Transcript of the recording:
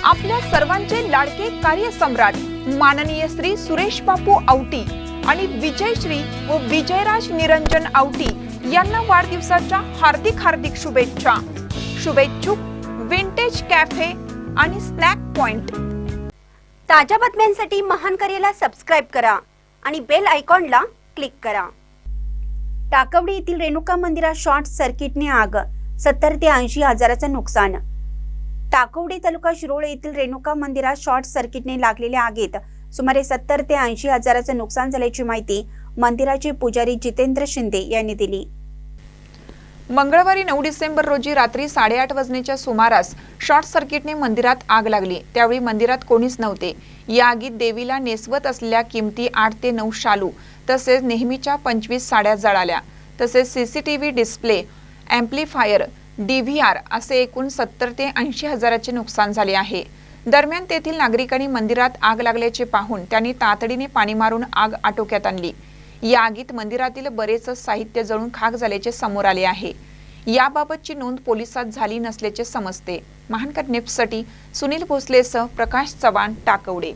आपल्या सर्वांचे लाडके कार्यसम्राट माननीय श्री सुरेश बापू औटी आणि विजयश्री व विजयराज निरंजन औटी यांना वाढदिवसाच्या हार्दिक शुभेच्छा। शुभेच्छुक विंटेज कॅफे आणि स्नॅक पॉइंट। ताज्या बातम्यांसाठी महान करेला सबस्क्राइब करा आणि बेल आयकॉनला क्लिक करा। टाकवडे येथील रेणुका मंदिरात शॉर्ट सर्किटने आग, 70 ते 80 हजाराचं नुकसान। टाकवडे तालुका शिरोळ येथील रेणुका मंदिरात शॉर्ट सर्किटने लागलेल्या आगीत सुमारे 70 ते 80 हजाराचं नुकसान झाल्याची माहिती मंदिराचे पुजारी जितेंद्र शिंदे यांनी दिली। मंगळवारी 9 डिसेंबर रोजी रात्री 8:30 वाजण्याच्या सुमारास शॉर्ट सर्किटने मंदिरात आग लागली। त्यावेळी मंदिरात कोणीच नव्हते। या आगीत देवीला नेसवत असलेल्या किमती 8 ते 9 शालू तसेच नेहमीच्या 25 साड्या जळाल्या। तसेच सीसीटीव्ही डिस्प्ले, एम्प्लिफायर, DVR असे एकूण 70 ते 80 हजाराचे नुकसान झाले आहे। दरम्यान तेथील नागरिकांनी मंदिरात आग लागल्याचे पाहून त्यांनी तातडीने पाणी मारून आग आटोक्यात आणली। या आगीत मंदिरातील बरेच साहित्य जळून खाक झाल्याचे समोर आले आहे। याबाबतची नोंद पोलिसात झाली नसल्याचे समजते। महानकर न्यूजसाठी सुनील भोसलेसह प्रकाश चव्हाण, टाकवडे।